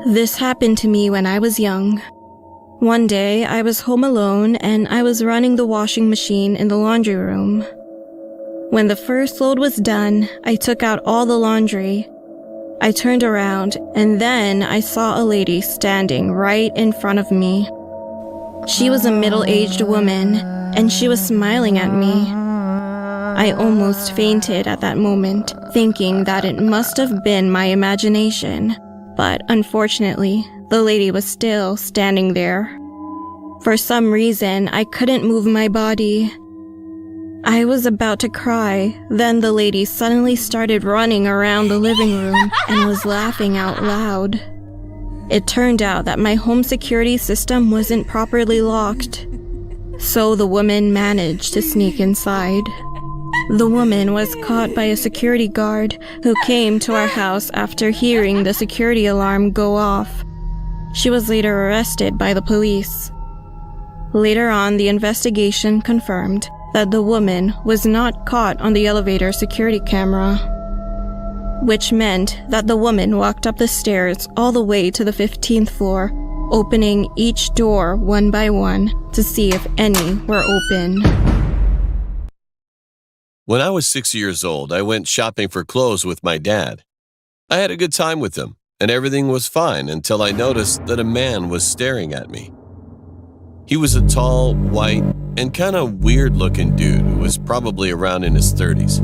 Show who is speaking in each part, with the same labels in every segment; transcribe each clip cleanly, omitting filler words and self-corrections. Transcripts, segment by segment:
Speaker 1: This happened to me when I was young. One day, I was home alone and I was running the washing machine in the laundry room. When the first load was done, I took out all the laundry. I turned around and then I saw a lady standing right in front of me. She was a middle-aged woman and she was smiling at me. I almost fainted at that moment, thinking that it must have been my imagination. But unfortunately, the lady was still standing there. For some reason, I couldn't move my body. I was about to cry, then the lady suddenly started running around the living room and was laughing out loud. It turned out that my home security system wasn't properly locked, so the woman managed to sneak inside. The woman was caught by a security guard who came to our house after hearing the security alarm go off. She was later arrested by the police. Later on, the investigation confirmed that the woman was not caught on the elevator security camera, which meant that the woman walked up the stairs all the way to the 15th floor, opening each door one by one to see if any were open.
Speaker 2: When I was 6 years old, I went shopping for clothes with my dad. I had a good time with him, and everything was fine until I noticed that a man was staring at me. He was a tall, white, and kind of weird-looking dude who was probably around in his 30s.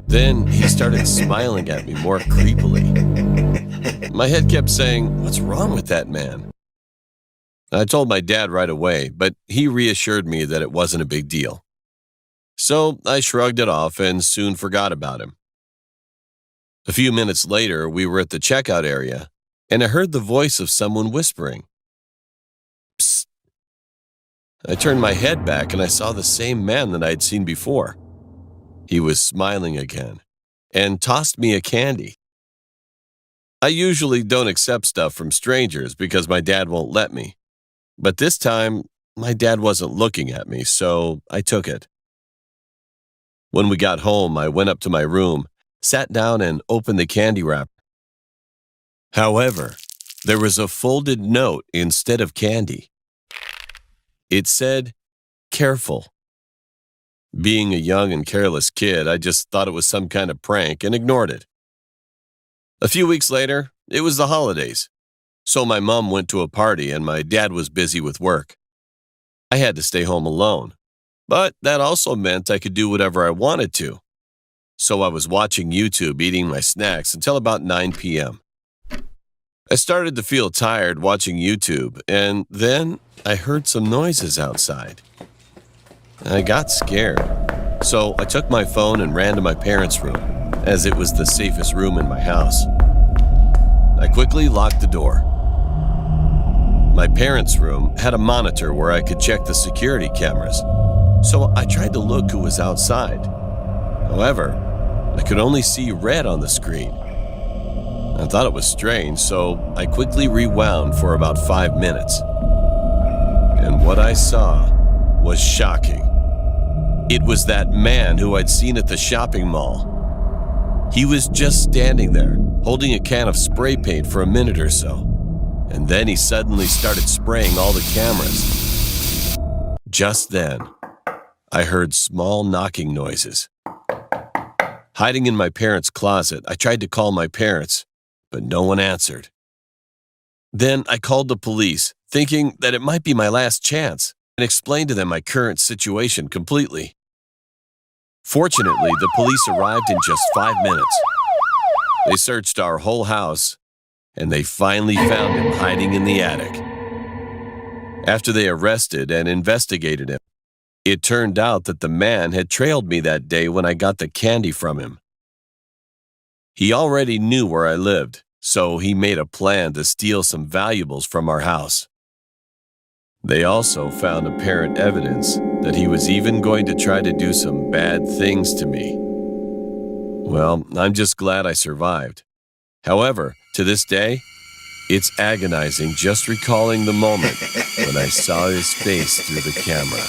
Speaker 2: Then he started smiling at me more creepily. My head kept saying, "What's wrong with that man?" I told my dad right away, but he reassured me that it wasn't a big deal. So I shrugged it off and soon forgot about him. A few minutes later, we were at the checkout area, and I heard the voice of someone whispering. Psst. I turned my head back and I saw the same man that I had seen before. He was smiling again and tossed me a candy. I usually don't accept stuff from strangers because my dad won't let me. But this time, my dad wasn't looking at me, so I took it. When we got home, I went up to my room, sat down, and opened the candy wrapper. However, there was a folded note instead of candy. It said, "Careful." Being a young and careless kid, I just thought it was some kind of prank and ignored it. A few weeks later, it was the holidays, so my mom went to a party and my dad was busy with work. I had to stay home alone. But that also meant I could do whatever I wanted to. So I was watching YouTube eating my snacks until about 9 p.m. I started to feel tired watching YouTube, and then I heard some noises outside. I got scared, so I took my phone and ran to my parents' room, as it was the safest room in my house. I quickly locked the door. My parents' room had a monitor where I could check the security cameras. So I tried to look who was outside. However, I could only see red on the screen. I thought it was strange, so I quickly rewound for about 5 minutes. And what I saw was shocking. It was that man who I'd seen at the shopping mall. He was just standing there, holding a can of spray paint for a minute or so. And then he suddenly started spraying all the cameras. Just then, I heard small knocking noises. Hiding in my parents' closet, I tried to call my parents, but no one answered. Then I called the police, thinking that it might be my last chance, and explained to them my current situation completely. Fortunately, the police arrived in just 5 minutes. They searched our whole house, and they finally found him hiding in the attic. After they arrested and investigated him, it turned out that the man had trailed me that day when I got the candy from him. He already knew where I lived, so he made a plan to steal some valuables from our house. They also found apparent evidence that he was even going to try to do some bad things to me. Well, I'm just glad I survived. However, to this day, it's agonizing just recalling the moment when I saw his face through the camera.